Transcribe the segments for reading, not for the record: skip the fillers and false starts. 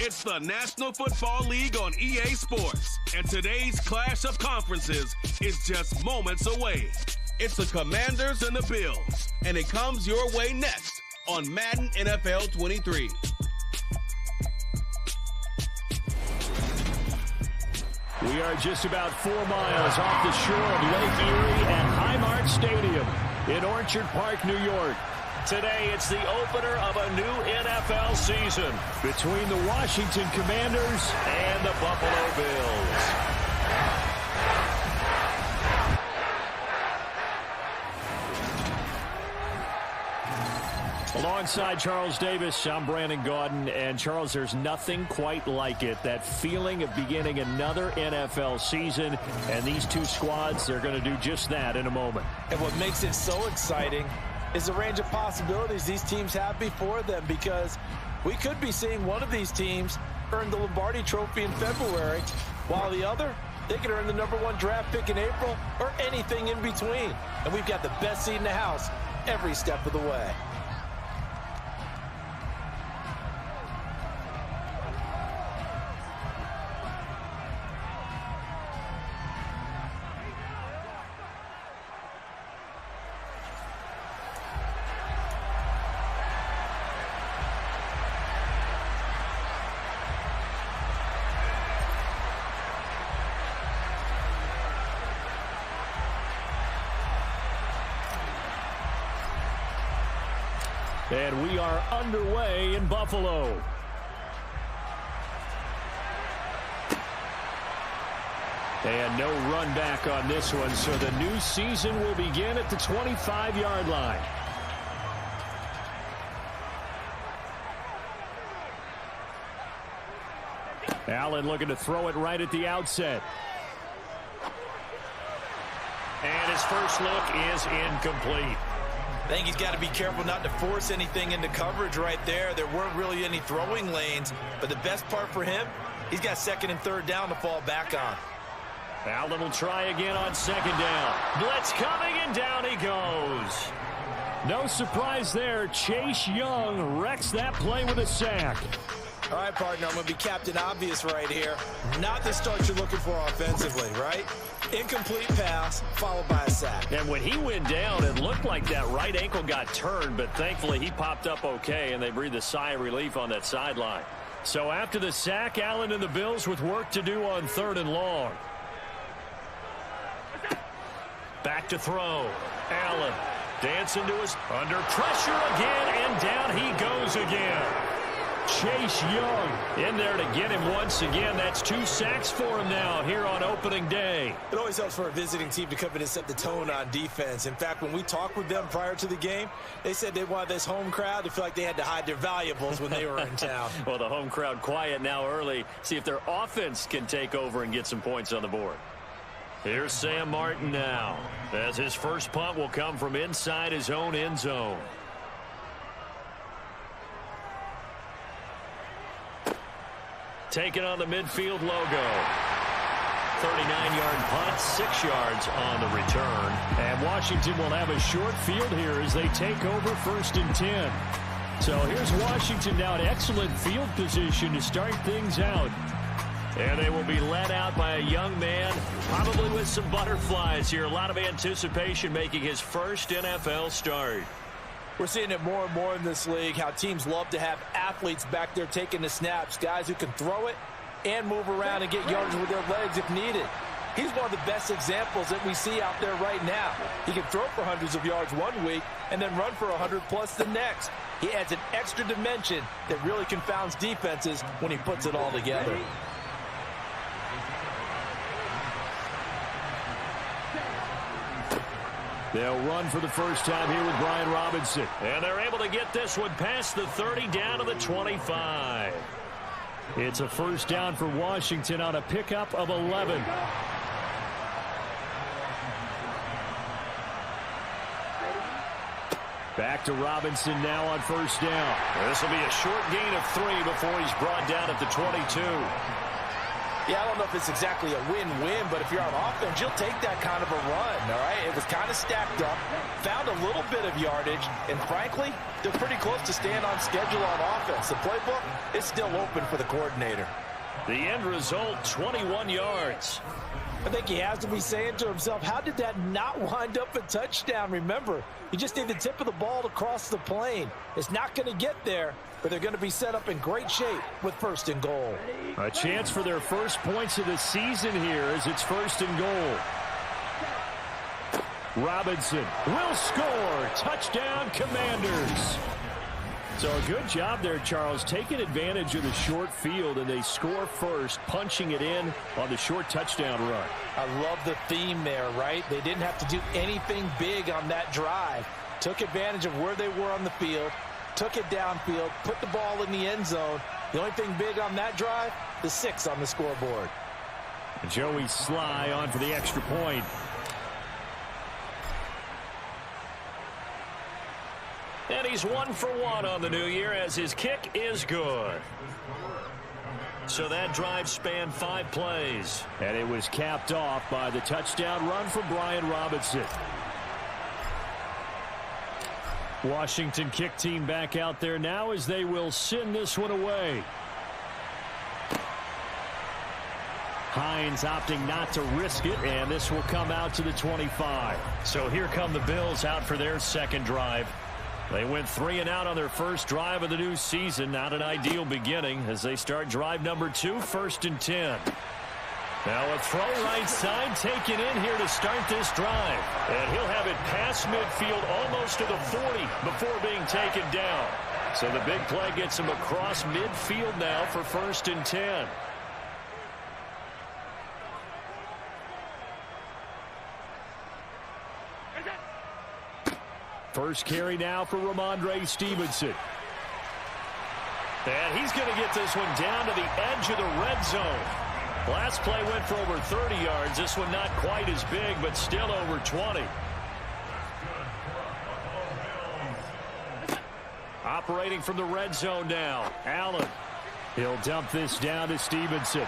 It's the National Football League on EA Sports, and today's clash of conferences is just moments away. It's the Commanders and the Bills, and it comes your way next on Madden NFL 23. We are just about 4 miles off the shore of Lake Erie at Highmark Stadium in Orchard Park, New York. Today, it's the opener of a new NFL season between the Washington Commanders and the Buffalo Bills. Alongside Charles Davis, I'm Brandon Gaudin. And Charles, there's nothing quite like it. That feeling of beginning another NFL season. And these two squads, they're going to do just that in a moment. And what makes it so exciting is the range of possibilities these teams have before them, because we could be seeing one of these teams earn the Lombardi Trophy in February, while the other, they could earn the #1 draft pick in April or anything in between. And we've got the best seat in the house every step of the way. And we are underway in Buffalo. And no run back on this one, so the new season will begin at the 25-yard line. Allen looking to throw it right at the outset. And his first look is incomplete. I think he's got to be careful not to force anything into coverage right there. There weren't really any throwing lanes, but the best part for him, he's got 2nd and 3rd down to fall back on. Allen will try again on 2nd down. Blitz coming, and down he goes. No surprise there. Chase Young wrecks that play with a sack. All right, partner, I'm going to be Captain Obvious right here. Not the start you're looking for offensively, right? Incomplete pass, followed by a sack. And when he went down, it looked like that right ankle got turned, but thankfully he popped up okay, and they breathed a sigh of relief on that sideline. So after the sack, Allen and the Bills with work to do on 3rd and long. Back to throw. Allen dancing to his under pressure again, and down he goes again. Chase Young in there to get him once again. That's 2 sacks for him now here on opening day. It always helps for a visiting team to come in and set the tone on defense. In fact, when we talked with them prior to the game, they said they wanted this home crowd to feel like they had to hide their valuables when they were in town. Well, the home crowd quiet now early. See if their offense can take over and get some points on the board. Here's Sam Martin now, as his first punt will come from inside his own end zone. Taking on the midfield logo. 39-yard punt, 6 yards on the return. And Washington will have a short field here as they take over 1st and 10. So here's Washington now in excellent field position to start things out. And they will be led out by a young man, probably with some butterflies here. A lot of anticipation, making his first NFL start. We're seeing it more and more in this league, how teams love to have athletes back there taking the snaps, guys who can throw it and move around and get yards with their legs if needed. He's one of the best examples that we see out there right now. He can throw for hundreds of yards one week and then run for 100+ the next. He adds an extra dimension that really confounds defenses when he puts it all together. They'll run for the first time here with Brian Robinson. And they're able to get this one past the 30 down to the 25. It's a first down for Washington on a pickup of 11. Back to Robinson now on first down. This will be a short gain of 3 before he's brought down at the 22. Yeah, I don't know if it's exactly a win-win, but if you're on offense, you'll take that kind of a run, all right? It was kind of stacked up, found a little bit of yardage, and frankly, they're pretty close to staying on schedule on offense. The playbook is still open for the coordinator. The end result, 21 yards. I think he has to be saying to himself, how did that not wind up a touchdown? Remember, you just need the tip of the ball to cross the plane. It's not going to get there, but they're going to be set up in great shape with 1st and goal. A chance for their first points of the season here as it's 1st and goal. Robinson will score. Touchdown, Commanders. So a good job there, Charles, taking advantage of the short field, and they score first, punching it in on the short touchdown run. I love the theme there, right? They didn't have to do anything big on that drive. Took advantage of where they were on the field, took it downfield, put the ball in the end zone. The only thing big on that drive, the 6 on the scoreboard. Joey Sly on for the extra point. And he's 1 for 1 on the new year as his kick is good. So that drive spanned 5 plays. And it was capped off by the touchdown run from Brian Robinson. Washington kick team back out there now as they will send this one away. Hines opting not to risk it, and this will come out to the 25. So here come the Bills out for their second drive. They went 3 and out on their first drive of the new season. Not an ideal beginning as they start drive number 2, 1st and 10. Now a throw right side taken in here to start this drive. And he'll have it past midfield almost to the 40 before being taken down. So the big play gets him across midfield now for 1st and 10. First carry now for Ramondre Stevenson. And he's going to get this one down to the edge of the red zone. Last play went for over 30 yards. This one not quite as big, but still over 20. Operating from the red zone now. Allen. He'll dump this down to Stevenson.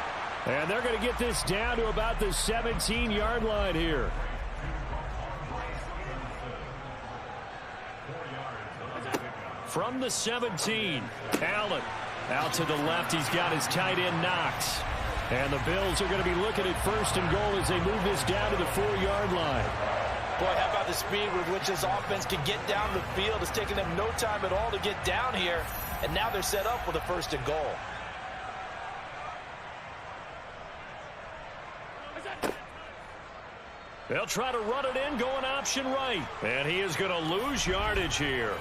And they're going to get this down to about the 17-yard line here. From the 17, Allen out to the left. He's got his tight end Knox. And the Bills are going to be looking at 1st and goal as they move this down to the 4-yard line. Boy, how about the speed with which this offense can get down the field? It's taken them no time at all to get down here. And now they're set up with a 1st and goal. They'll try to run it in, going option right. And he is going to lose yardage here.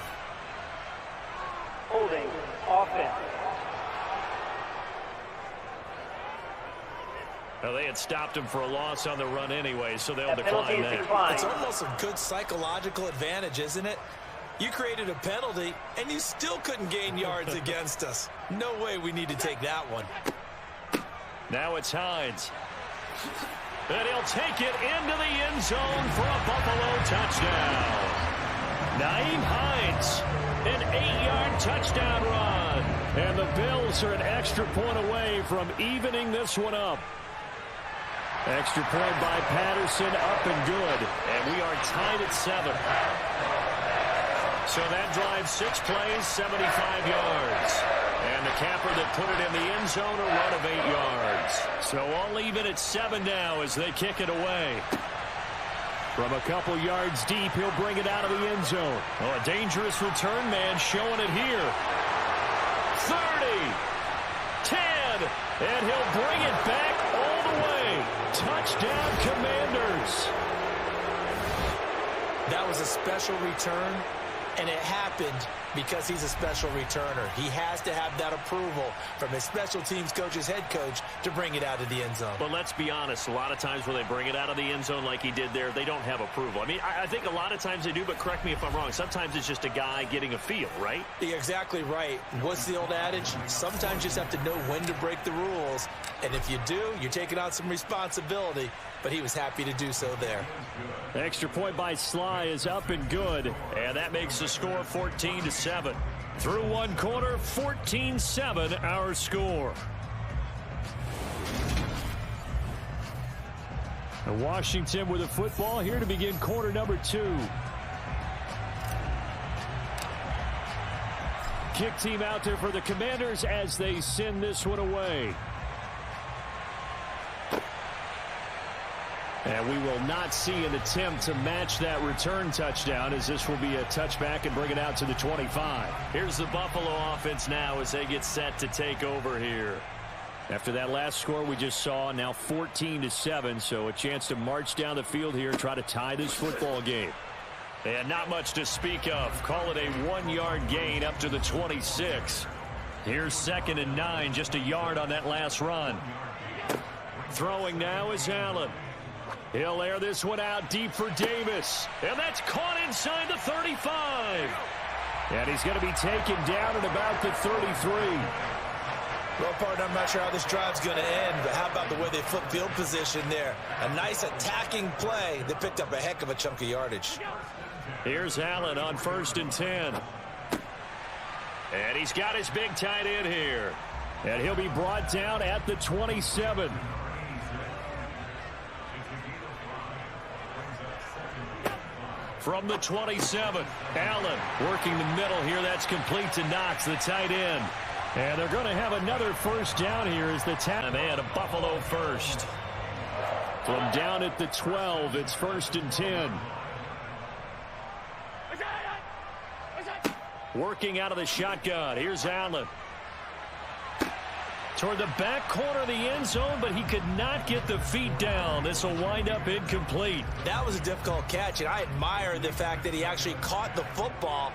Holding offense. Well, they had stopped him for a loss on the run anyway, so they'll decline that. It's almost a good psychological advantage, isn't it? You created a penalty, and you still couldn't gain yards against us. No way we need to take that one. Now it's Hines. And he'll take it into the end zone for a Buffalo touchdown. Nyheim Hines, an 8-yard touchdown run. And the Bills are an extra point away from evening this one up. Extra point by Patterson, up and good. And we are tied at 7. So that drives 6 plays, 75 yards. And the capper that put it in the end zone, a run of 8 yards. So all even at 7 now as they kick it away. From a couple yards deep, he'll bring it out of the end zone. Oh, a dangerous return man showing it here. 30, 10, and he'll bring it back all the way. Touchdown, Commanders. That was a special return, and it happened because he's a special returner. He has to have that approval from his special teams coach's head coach to bring it out of the end zone. But let's be honest, a lot of times when they bring it out of the end zone like he did there, they don't have approval. I mean, I think a lot of times they do, but correct me if I'm wrong. Sometimes it's just a guy getting a feel, right? You're exactly right. What's the old adage? Sometimes you just have to know when to break the rules. And if you do, you're taking on some responsibility. But he was happy to do so there. Extra point by Sly is up and good. And that makes the score 14-7. Through one quarter, 14-7 our score. Washington with the football here to begin quarter number 2. Kick team out there for the Commanders as they send this one away. And we will not see an attempt to match that return touchdown, as this will be a touchback and bring it out to the 25. Here's the Buffalo offense now as they get set to take over here. After that last score we just saw, now 14-7, so a chance to march down the field here and try to tie this football game. And not much to speak of. Call it a 1-yard gain up to the 26. Here's 2nd and 9, just a yard on that last run. Throwing now is Allen. He'll air this one out deep for Davis. And that's caught inside the 35. And he's going to be taken down at about the 33. Well, partner, I'm not sure how this drive's going to end, but how about the way they flip field position there? A nice attacking play. They picked up a heck of a chunk of yardage. Here's Allen on 1st and 10. And he's got his big tight end here. And he'll be brought down at the 27. From the 27, Allen working the middle here. That's complete to Knox, the tight end. And they're going to have another first down here as the And they had a Buffalo first. From down at the 12, it's 1st and 10. Working out of the shotgun. Here's Allen. Toward the back corner of the end zone, but he could not get the feet down. This will wind up incomplete. That was a difficult catch, and I admire the fact that he actually caught the football,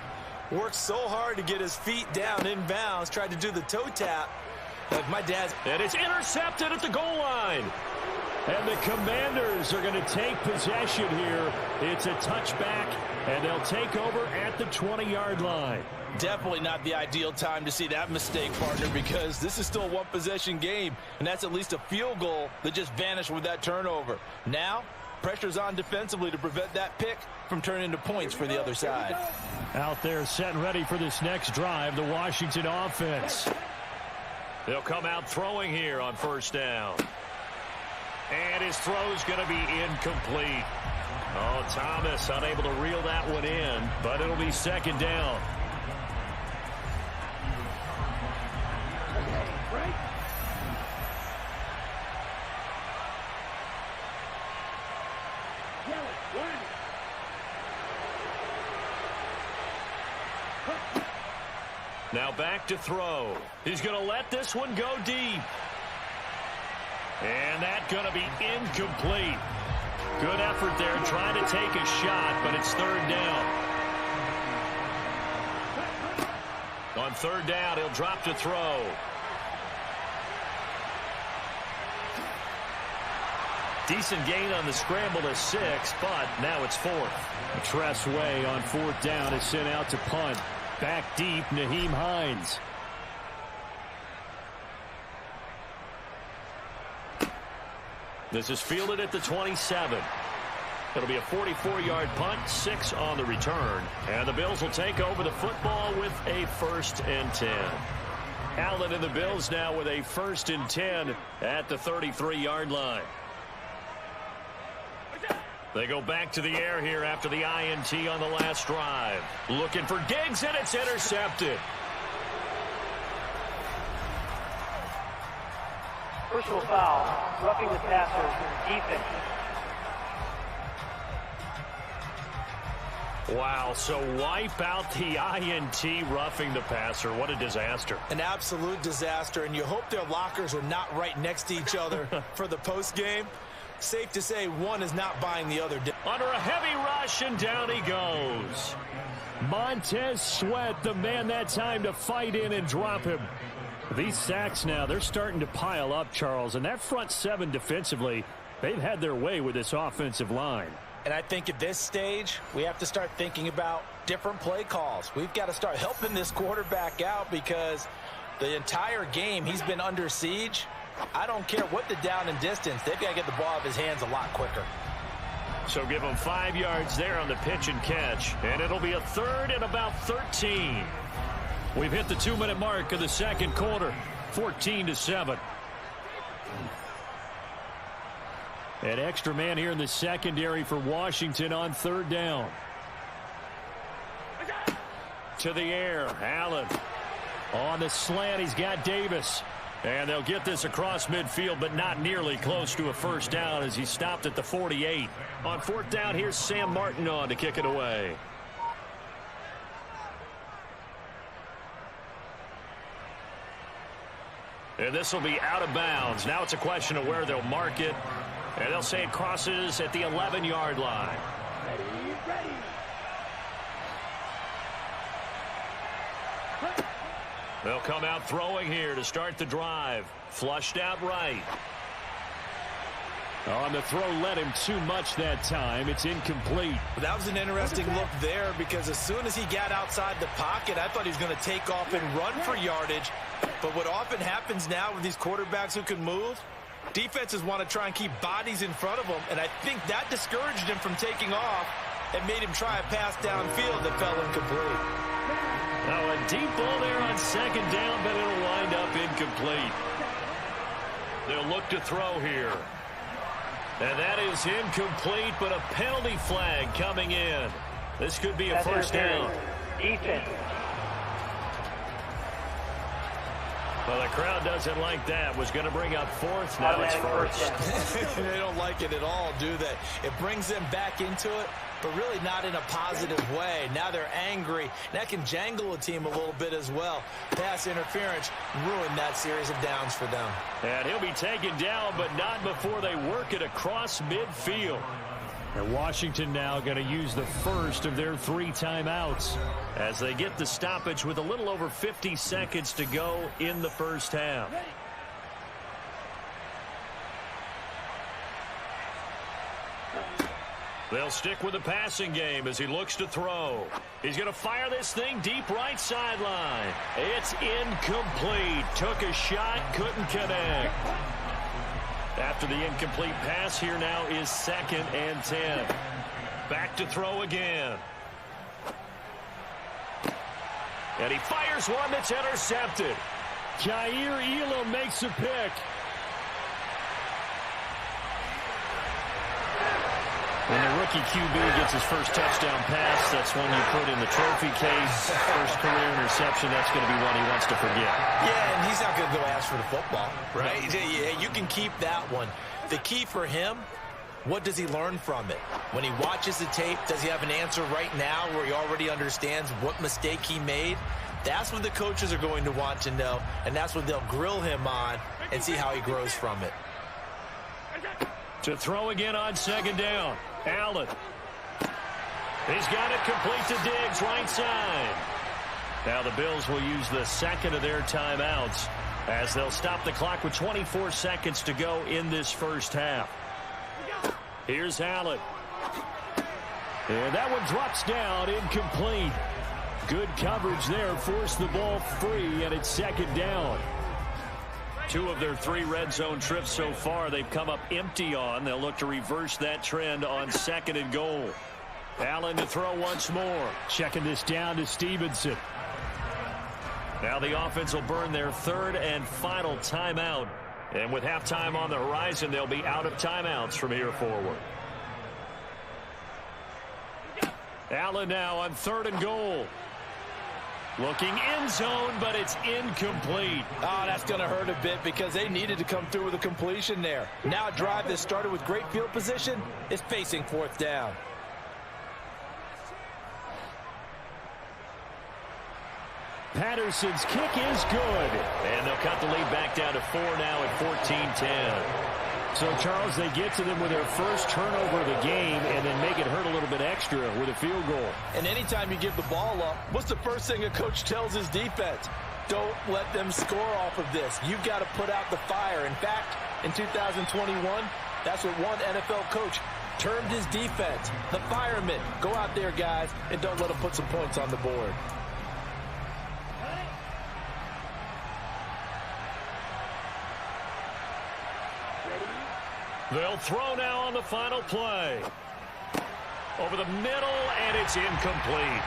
worked so hard to get his feet down inbounds, tried to do the toe tap. Like my dad's. And it's intercepted at the goal line. And the Commanders are going to take possession here. It's a touchback, and they'll take over at the 20-yard line. Definitely not the ideal time to see that mistake, partner, because this is still a one-possession game, and that's at least a field goal that just vanished with that turnover. Now, pressure's on defensively to prevent that pick from turning into points for the other side. Out there set and ready for this next drive, the Washington offense. They'll come out throwing here on 1st down. And his throw's going to be incomplete. Oh, Thomas unable to reel that one in, but it'll be 2nd down. Now back to throw. He's going to let this one go deep. And that's going to be incomplete. Good effort there trying to take a shot, but it's 3rd down. On 3rd down, he'll drop to throw. Decent gain on the scramble to 6, but now it's 4th. Tress Way on 4th down is sent out to punt. Back deep, Nyheim Hines. This is fielded at the 27. It'll be a 44-yard punt, 6 on the return. And the Bills will take over the football with a 1st and 10. Allen and the Bills now with a 1st and 10 at the 33-yard line. They go back to the air here after the INT on the last drive. Looking for Diggs, and it's intercepted. Personal foul, roughing the passer, defense. Wow, so wipe out the INT, roughing the passer. What a disaster. An absolute disaster, and you hope their lockers are not right next to each other for the postgame. Safe to say one is not buying the other. Under a heavy rush, and down he goes. Montez Sweat, the man that time to fight in and drop him. These sacks now, they're starting to pile up, Charles. And that front 7 defensively, they've had their way with this offensive line. And I think at this stage, we have to start thinking about different play calls. We've got to start helping this quarterback out because the entire game he's been under siege. I don't care what the down and distance. They've got to get the ball out of his hands a lot quicker. So give him 5 yards there on the pitch and catch. And it'll be a 3rd and about 13. We've hit the 2-minute mark of the second quarter. 14-7. An extra man here in the secondary for Washington on third down. To the air, Allen. On the slant, he's got Davis. And they'll get this across midfield, but not nearly close to a first down as he stopped at the 48. On fourth down, here's Sam Martin on to kick it away. And this will be out of bounds. Now it's a question of where they'll mark it. And they'll say it crosses at the 11-yard line. Ready. They'll come out throwing here to start the drive. Flushed out right. On the throw, led him too much that time. It's incomplete. That was an interesting look there because as soon as he got outside the pocket, I thought he was going to take off and run for yardage. But what often happens now with these quarterbacks who can move, defenses want to try and keep bodies in front of them, and I think that discouraged him from taking off and made him try a pass downfield that fell incomplete. Now a deep ball there on second down, but it'll wind up incomplete. They'll look to throw here. And that is incomplete, but a penalty flag coming in. This could be a first down. Defense. Well, the crowd doesn't like that. Was going to bring up fourth. Now it's first. They don't like it at all, do they? It brings them back into it, but really not in a positive way. Now they're angry. That can jangle a team a little bit as well. Pass interference ruined that series of downs for them. And he'll be taken down, but not before they work it across midfield. And Washington now going to use the first of their 3 timeouts as they get the stoppage with a little over 50 seconds to go in the first half. They'll stick with the passing game as he looks to throw. He's going to fire this thing deep right sideline. It's incomplete. Took a shot, couldn't connect. After the incomplete pass, here now is 2nd and 10. Back to throw again. And he fires one that's intercepted. Jair Elam makes a pick. When the rookie QB gets his first touchdown pass, that's one you put in the trophy case. First career interception, that's going to be one he wants to forget. Yeah, and he's not going to go ask for the football, right? Yeah, you can keep that one. The key for him, what does he learn from it? When he watches the tape, does he have an answer right now where he already understands what mistake he made? That's what the coaches are going to want to know, and that's what they'll grill him on and see how he grows from it. To throw again on 2nd down. Allen. He's got it complete to Diggs, right side. Now the Bills will use the 2nd of their timeouts as they'll stop the clock with 24 seconds to go in this first half. Here's Allen. And that one drops down, incomplete. Good coverage there, forced the ball free, and it's 2nd down. 2 of their 3 red zone trips so far they've come up empty on. They'll look to reverse that trend on 2nd and goal. Allen to throw once more. Checking this down to Stevenson. Now the offense will burn their 3rd and final timeout. And with halftime on the horizon, they'll be out of timeouts from here forward. Allen now on 3rd and goal. Looking end zone, but it's incomplete. Oh, that's going to hurt a bit because they needed to come through with a completion there. Now a drive that started with great field position is facing 4th down. Patterson's kick is good. And they'll cut the lead back down to 4 now at 14-10. So, Charles, they get to them with their first turnover of the game and then make it hurt a little bit extra with a field goal. And anytime you give the ball up, what's the first thing a coach tells his defense? Don't let them score off of this. You've got to put out the fire. In fact, in 2021, that's what one NFL coach termed his defense. The firemen. Go out there, guys, and don't let them put some points on the board. They'll throw now on the final play. Over the middle, and it's incomplete.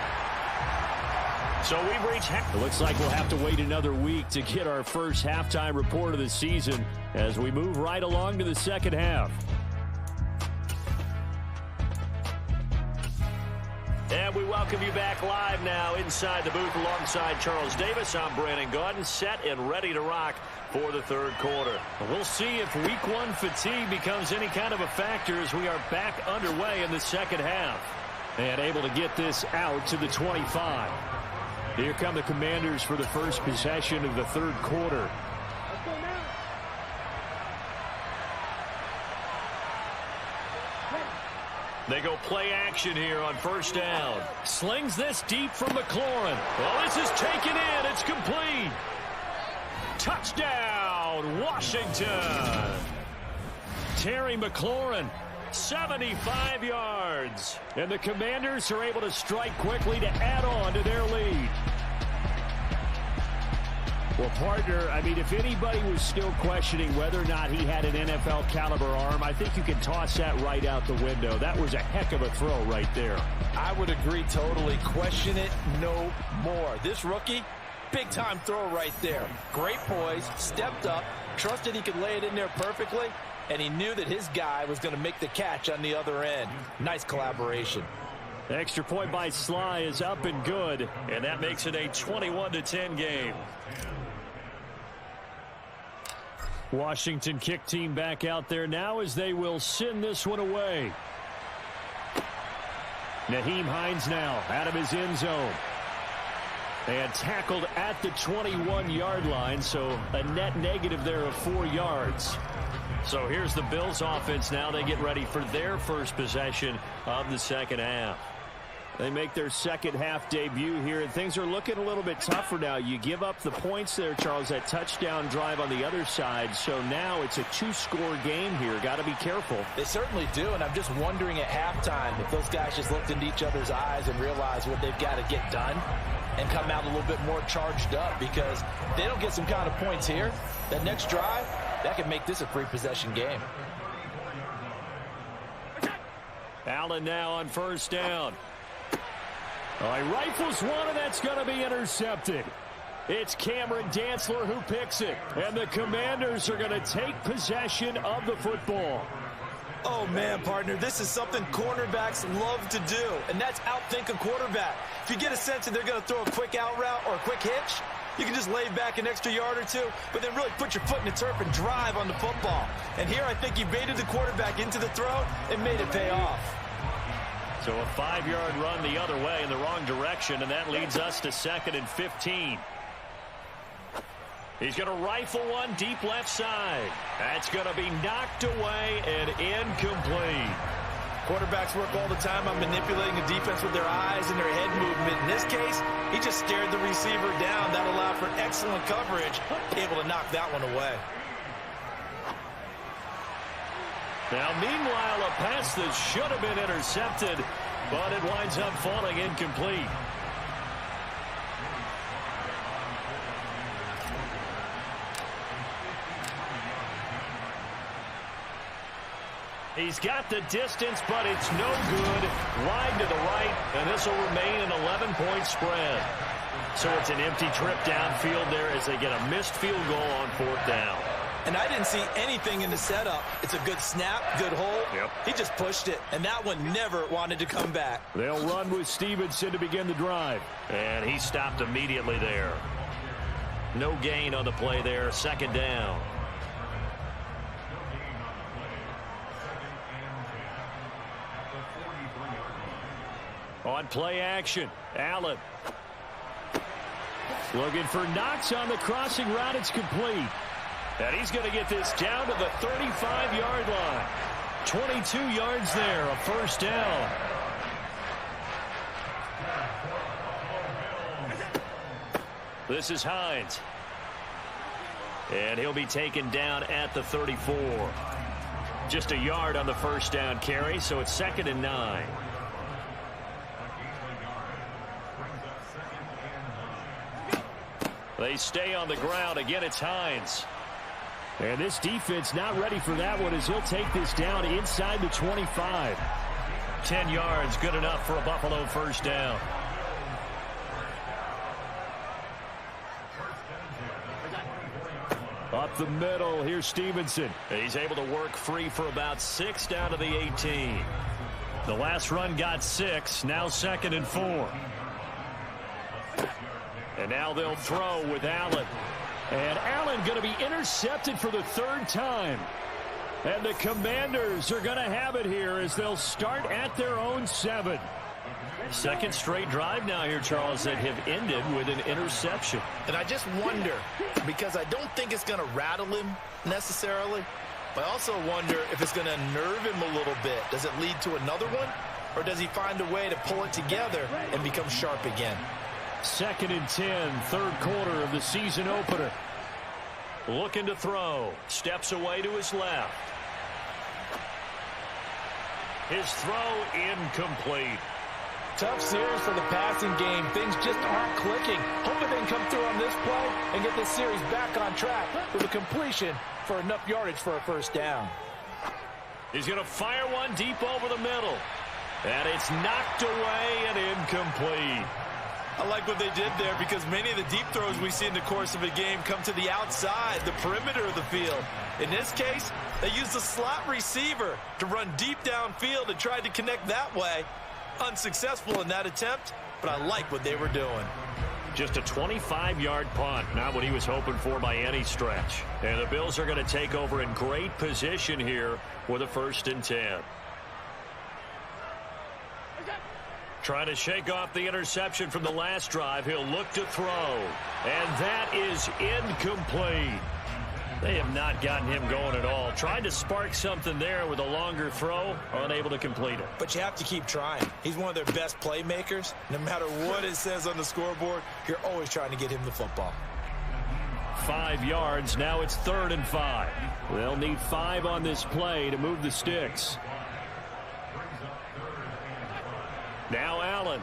So we've reached half. It looks like we'll have to wait another week to get our first halftime report of the season as we move right along to the second half. And we welcome you back live now inside the booth alongside Charles Davis. I'm Brandon Gaudin, set and ready to rock for the third quarter. We'll see if week one fatigue becomes any kind of a factor as we are back underway in the second half. And able to get this out to the 25. Here come the Commanders for the first possession of the third quarter. They go play action here on first down. Slings this deep from McLaurin. Well, this is taken in. It's complete. Touchdown, Washington. Terry McLaurin, 75 yards. And the Commanders are able to strike quickly to add on to their lead. Well, partner, I mean, if anybody was still questioning whether or not he had an NFL caliber arm, I think you can toss that right out the window. That was a heck of a throw right there. I would agree totally. Question it no more. This rookie, big time throw right there. Great poise, stepped up, trusted he could lay it in there perfectly, and he knew that his guy was going to make the catch on the other end. Nice collaboration. The extra point by Sly is up and good, and that makes it a 21-10 game. Washington kick team back out there now as they will send this one away. Nyheim Hines now out of his end zone. And tackled at the 21-yard line, so a net negative there of 4 yards. So here's the Bills offense now. They get ready for their first possession of the second half. They make their second half debut here, and things are looking a little bit tougher now. You give up the points there, Charles, that touchdown drive on the other side. So now it's a 2-score game here. Got to be careful. They certainly do, and I'm just wondering at halftime if those guys just looked into each other's eyes and realized what they've got to get done and come out a little bit more charged up, because if they don't get some kind of points here, that next drive, that could make this a 3-possession game. Allen now on first down. Oh, he rifles one, and that's going to be intercepted. It's Cameron Dantzler who picks it, and the Commanders are going to take possession of the football. Oh, man, partner, this is something cornerbacks love to do, and that's outthink a quarterback. If you get a sense that they're going to throw a quick out route or a quick hitch, you can just lay back an extra yard or two, but then really put your foot in the turf and drive on the football. And here I think he baited the quarterback into the throw and made it pay off. So a 5-yard run the other way in the wrong direction, and that leads us to 2nd and 15. He's going to rifle one deep left side. That's going to be knocked away and incomplete. Quarterbacks work all the time on manipulating the defense with their eyes and their head movement. In this case, he just stared the receiver down. That allowed for excellent coverage, able to knock that one away. Now, meanwhile, a pass that should have been intercepted, but it winds up falling incomplete. He's got the distance, but it's no good. Wide to the right, and this will remain an 11-point spread. So it's an empty trip downfield there as they get a missed field goal on 4th down. And I didn't see anything in the setup. It's a good snap, good hole. Yep. He just pushed it, and that one never wanted to come back. They'll run with Stevenson to begin the drive. And he stopped immediately there. No gain on the play there, 2nd down. On play action, Allen. Looking for Knox on the crossing route. It's complete. And he's going to get this down to the 35-yard line. 22 yards there, a 1st down. This is Hines. And he'll be taken down at the 34. Just a yard on the 1st down carry, so it's 2nd and 9. They stay on the ground. Again, it's Hines. And this defense not ready for that one as he'll take this down inside the 25. 10 yards, good enough for a Buffalo 1st down. Up the middle, here's Stevenson. He's able to work free for about 6 down to the 18. The last run got 6. Now 2nd and 4. And now they'll throw with Allen. And Allen going to be intercepted for the 3rd time. And the Commanders are going to have it here as they'll start at their own 7. Second straight drive now here, Charles, that have ended with an interception. And I just wonder, because I don't think it's going to rattle him necessarily, but I also wonder if it's going to nerve him a little bit. Does it lead to another one, or does he find a way to pull it together and become sharp again? 2nd and 10, 3rd quarter of the season opener. Looking to throw. Steps away to his left. His throw incomplete. Tough series for the passing game. Things just aren't clicking. Hoping they can come through on this play and get this series back on track with a completion for enough yardage for a 1st down. He's going to fire one deep over the middle. And it's knocked away and incomplete. I like what they did there because many of the deep throws we see in the course of a game come to the outside, the perimeter of the field. In this case, they used a slot receiver to run deep downfield and tried to connect that way. Unsuccessful in that attempt, but I like what they were doing. Just a 25-yard punt, not what he was hoping for by any stretch. And the Bills are going to take over in great position here with a 1st and 10. Trying to shake off the interception from the last drive. He'll look to throw. And that is incomplete. They have not gotten him going at all. Tried to spark something there with a longer throw. Unable to complete it. But you have to keep trying. He's one of their best playmakers. No matter what it says on the scoreboard, you're always trying to get him the football. 5 yards. Now it's 3rd and 5. They'll need 5 on this play to move the sticks. Now Allen.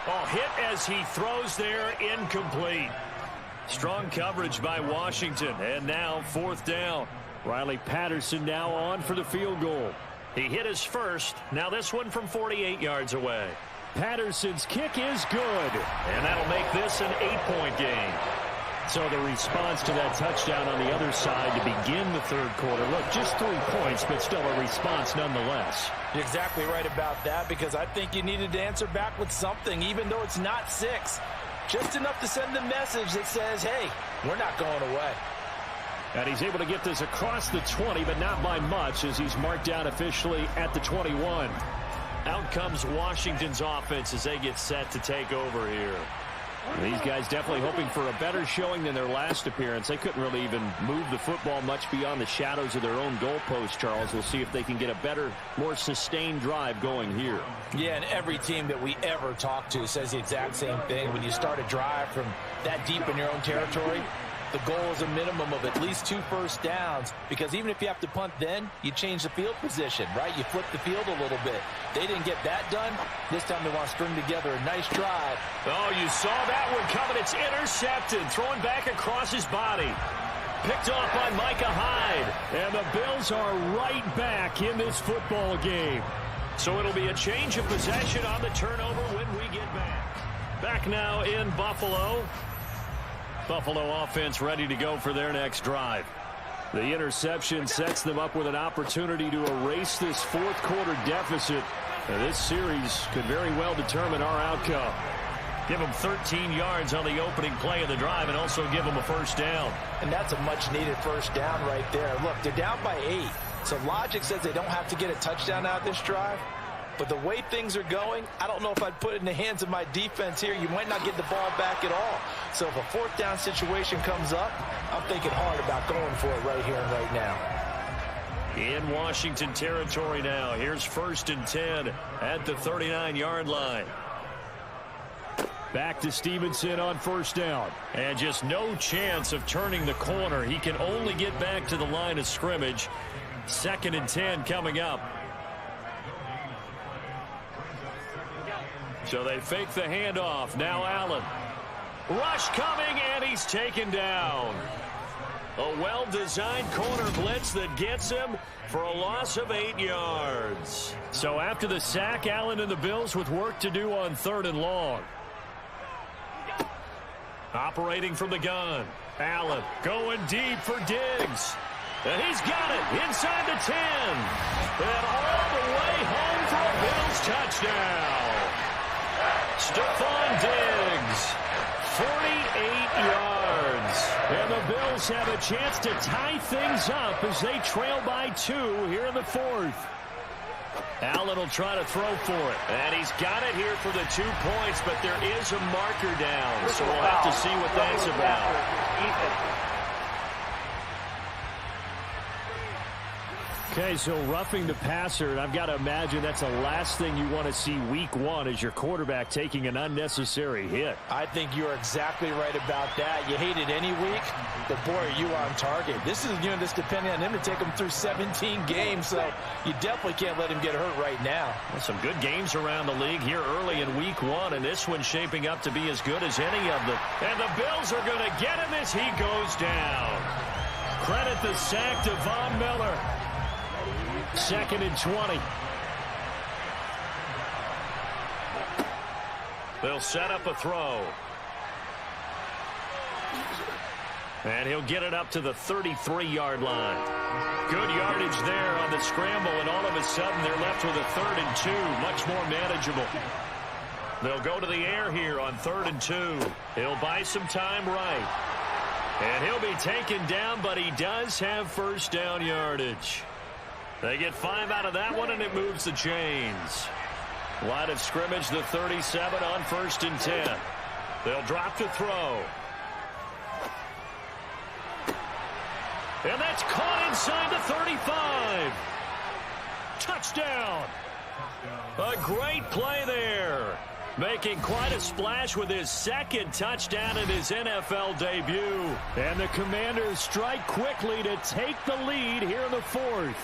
Oh, hit as he throws there, incomplete. Strong coverage by Washington, and now 4th down. Riley Patterson now on for the field goal. He hit his first, now this one from 48 yards away. Patterson's kick is good, and that'll make this an 8-point game. So the response to that touchdown on the other side to begin the 3rd quarter. Look, just 3 points, but still a response nonetheless. You're exactly right about that because I think you needed to answer back with something, even though it's not 6. Just enough to send the message that says, hey, we're not going away. And he's able to get this across the 20, but not by much as he's marked down officially at the 21. Out comes Washington's offense as they get set to take over here. These guys definitely hoping for a better showing than their last appearance. They couldn't really even move the football much beyond the shadows of their own goalpost, Charles. We'll see if they can get a better, more sustained drive going here. Yeah, and every team that we ever talk to says the exact same thing. When you start a drive from that deep in your own territory, the goal is a minimum of at least 2 first downs, because even if you have to punt then, you change the field position, right? You flip the field a little bit. They didn't get that done. This time they want to string together a nice drive. Oh, you saw that one coming. It's intercepted. Throwing back across his body. Picked off by Micah Hyde. And the Bills are right back in this football game. So it'll be a change of possession on the turnover when we get back. Back now in Buffalo. Buffalo offense ready to go for their next drive. The interception sets them up with an opportunity to erase this 4th quarter deficit. And this series could very well determine our outcome. Give them 13 yards on the opening play of the drive and also give them a 1st down. And that's a much-needed 1st down right there. Look, they're down by 8. So logic says they don't have to get a touchdown out of this drive. But the way things are going, I don't know if I'd put it in the hands of my defense here. You might not get the ball back at all. So if a 4th down situation comes up, I'm thinking hard about going for it right here and right now. In Washington territory now. Here's 1st and 10 at the 39-yard line. Back to Stevenson on 1st down. And just no chance of turning the corner. He can only get back to the line of scrimmage. 2nd and 10 coming up. So they fake the handoff. Now Allen. Rush coming, and he's taken down. A well-designed corner blitz that gets him for a loss of 8 yards. So after the sack, Allen and the Bills with work to do on 3rd and long. Operating from the gun. Allen going deep for Diggs. And he's got it inside the 10. And all the way home for a Bills touchdown. Stephon Diggs, 48 yards. And the Bills have a chance to tie things up as they trail by 2 here in the 4th. Allen will try to throw for it. And he's got it here for the 2 points, but there is a marker down. So we'll have to see what that's about. Okay, so roughing the passer, and I've got to imagine that's the last thing you want to see week 1 as your quarterback taking an unnecessary hit. I think you're exactly right about that. You hate it any week, but boy, are you on target. This is this depending on him to take him through 17 games, so you definitely can't let him get hurt right now. Well, some good games around the league here early in week 1, and this one's shaping up to be as good as any of them. And the Bills are going to get him as he goes down. Credit the sack to Von Miller. 2nd and 20. They'll set up a throw. And he'll get it up to the 33-yard line. Good yardage there on the scramble, and all of a sudden they're left with a 3rd and 2, much more manageable. They'll go to the air here on 3rd and 2. He'll buy some time right. And he'll be taken down, but he does have first down yardage. They get 5 out of that one, and it moves the chains. Line of scrimmage, the 37 on 1st and 10. They'll drop to throw. And that's caught inside the 35. Touchdown. A great play there. Making quite a splash with his 2nd touchdown in his NFL debut. And the Commanders strike quickly to take the lead here in the 4th.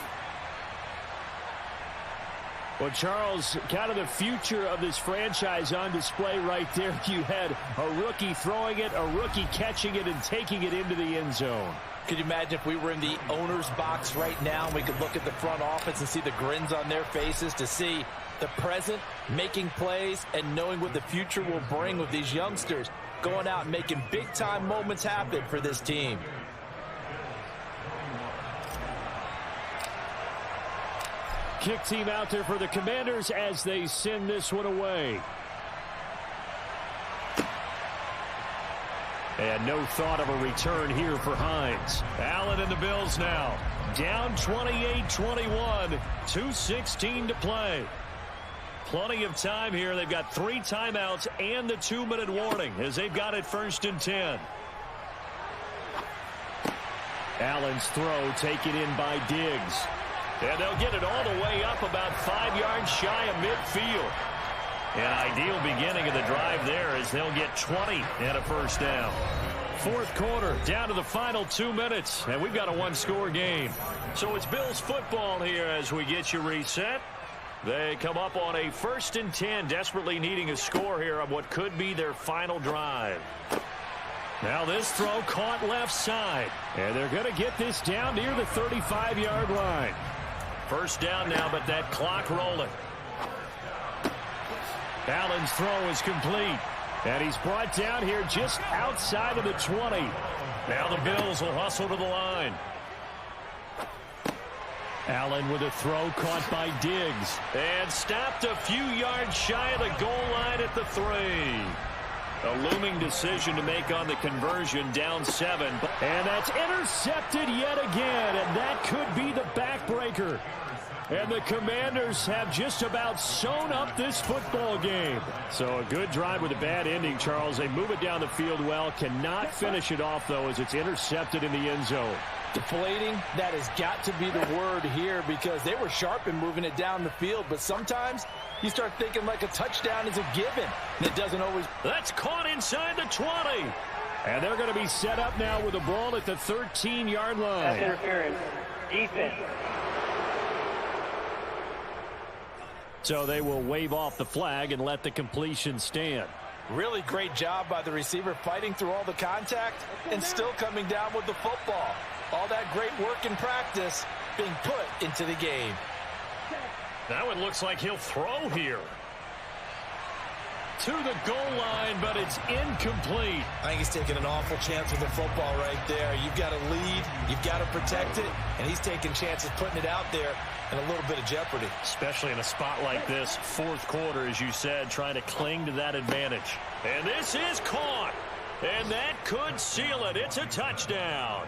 Well, Charles, kind of the future of this franchise on display right there. You had a rookie throwing it, a rookie catching it, and taking it into the end zone. Could you imagine if we were in the owner's box right now and we could look at the front office and see the grins on their faces, to see the present making plays and knowing what the future will bring with these youngsters going out and making big-time moments happen for this team. Kick team out there for the Commanders as they send this one away. And no thought of a return here for Hines. Allen and the Bills now. Down 28-21. 2:16 to play. Plenty of time here. They've got 3 timeouts and the 2-minute warning as they've got it 1st and 10. Allen's throw taken in by Diggs. And they'll get it all the way up about 5 yards shy of midfield. An ideal beginning of the drive there as they'll get 20 and a first down. 4th quarter, down to the final 2 minutes, and we've got a 1-score game. So it's Bills football here as we get you reset. They come up on a 1st and 10, desperately needing a score here on what could be their final drive. Now this throw caught left side, and they're going to get this down near the 35-yard line. First down now, but that clock rolling. Allen's throw is complete. And he's brought down here just outside of the 20. Now the Bills will hustle to the line. Allen with a throw caught by Diggs. And stopped a few yards shy of the goal line at the 3. A looming decision to make on the conversion, down 7. And that's intercepted yet again, and that could be the backbreaker. And the Commanders have just about sewn up this football game. So a good drive with a bad ending, Charles. They move it down the field well, cannot finish it off, though, as it's intercepted in the end zone. Deflating, that has got to be the word here, because they were sharp in moving it down the field, but sometimes you start thinking like a touchdown is a given, and it doesn't always. That's caught inside the 20. And they're going to be set up now with the ball at the 13-yard line. That's interference. Defense. So they will wave off the flag and let the completion stand. Really great job by the receiver, fighting through all the contact and still coming down with the football. All that great work in practice being put into the game. Now it looks like he'll throw here. to the goal line, but it's incomplete. I think he's taking an awful chance with the football right there. You've got to lead, you've got to protect it, and he's taking chances putting it out there in a little bit of jeopardy. Especially in a spot like this, fourth quarter, as you said, trying to cling to that advantage. And this is caught, and that could seal it. It's a touchdown.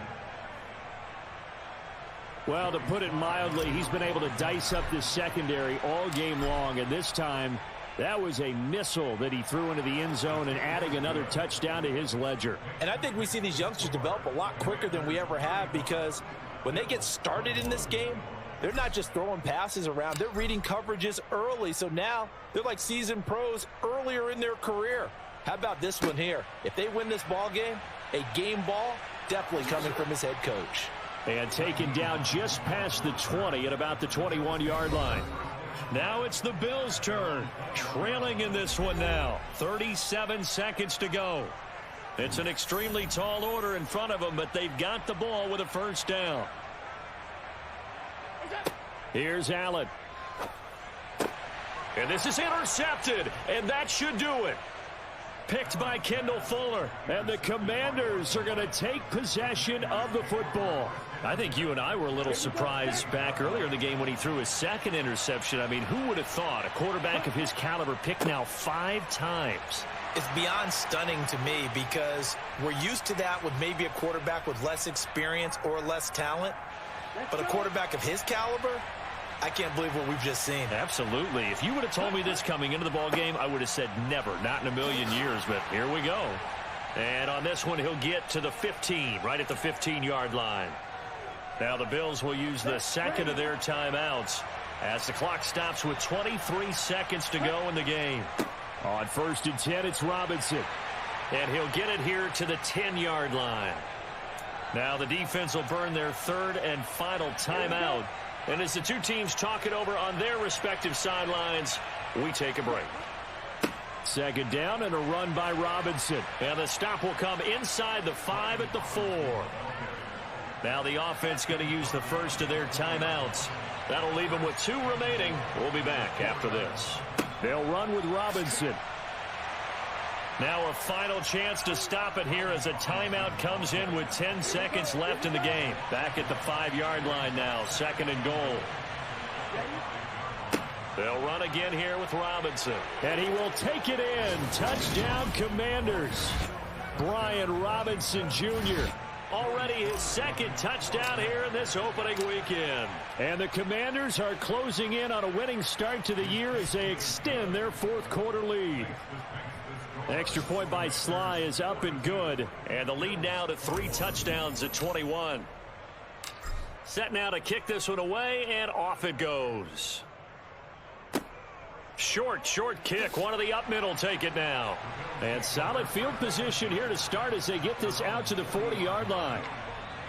Well, to put it mildly, he's been able to dice up this secondary all game long, and this time that was a missile that he threw into the end zone and adding another touchdown to his ledger. And I think we see these youngsters develop a lot quicker than we ever have, because when they get started in this game, they're not just throwing passes around. They're reading coverages early. So now they're like seasoned pros earlier in their career. How about this one here? If they win this ball game, a game ball definitely coming from his head coach. And taken down just past the 20 at about the 21-yard line. Now it's the Bills' turn. Trailing in this one now. 37 seconds to go. It's an extremely tall order in front of them, but they've got the ball with a first down. Here's Allen. And this is intercepted, and that should do it. Picked by Kendall Fuller. And the Commanders are going to take possession of the football. I think you and I were a little surprised back earlier in the game when he threw his second interception. I mean, who would have thought a quarterback of his caliber picked now 5 times? It's beyond stunning to me, because we're used to that with maybe a quarterback with less experience or less talent. But a quarterback of his caliber, I can't believe what we've just seen. Absolutely. If you would have told me this coming into the ball game, I would have said never, not in a million years, but here we go. And on this one, he'll get to the 15, right at the 15-yard line. Now the Bills will use the second of their timeouts as the clock stops with 23 seconds to go in the game. On 1st and 10, it's Robinson. And he'll get it here to the 10-yard line. Now the defense will burn their third and final timeout. And as the two teams talk it over on their respective sidelines, we take a break. Second down and a run by Robinson. And the stop will come inside the 5 at the 4. Now the offense going to use the first of their timeouts. That'll leave them with 2 remaining. We'll be back after this. They'll run with Robinson. Now a final chance to stop it here as a timeout comes in with 10 seconds left in the game. Back at the 5-yard line now, 2nd and goal. They'll run again here with Robinson. And he will take it in. Touchdown, Commanders. Brian Robinson Jr. Already his second touchdown here in this opening weekend. And the Commanders are closing in on a winning start to the year as they extend their 4th quarter lead. Extra point by Sly is up and good. And the lead now to 3 touchdowns at 21. Set now to kick this one away, and off it goes. Short kick. One of the up middle take it now. And solid field position here to start as they get this out to the 40-yard line.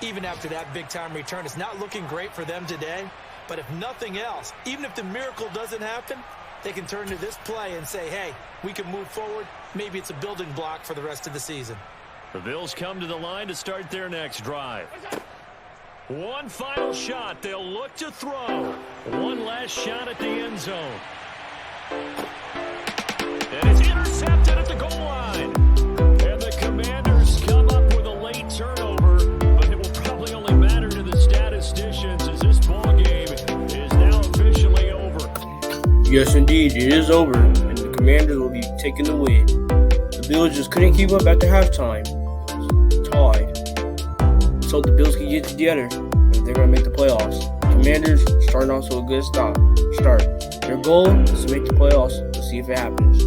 Even after that big-time return, it's not looking great for them today. But if nothing else, even if the miracle doesn't happen, they can turn to this play and say, hey, we can move forward. Maybe it's a building block for the rest of the season. The Bills come to the line to start their next drive. One final shot. They'll look to throw. One last shot at the end zone. And it's intercepted at the goal line. And the Commanders come up with a late turnover, but it will probably only matter to the statisticians as this ball game is now officially over. Yes, indeed, it is over, and the Commanders will be taking the win. The Bills just couldn't keep up after halftime. It was tied. Let's hope the Bills can get together if they're going to make the playoffs. Commanders starting off to a good start. Their goal is to make the playoffs. Let's see if it happens.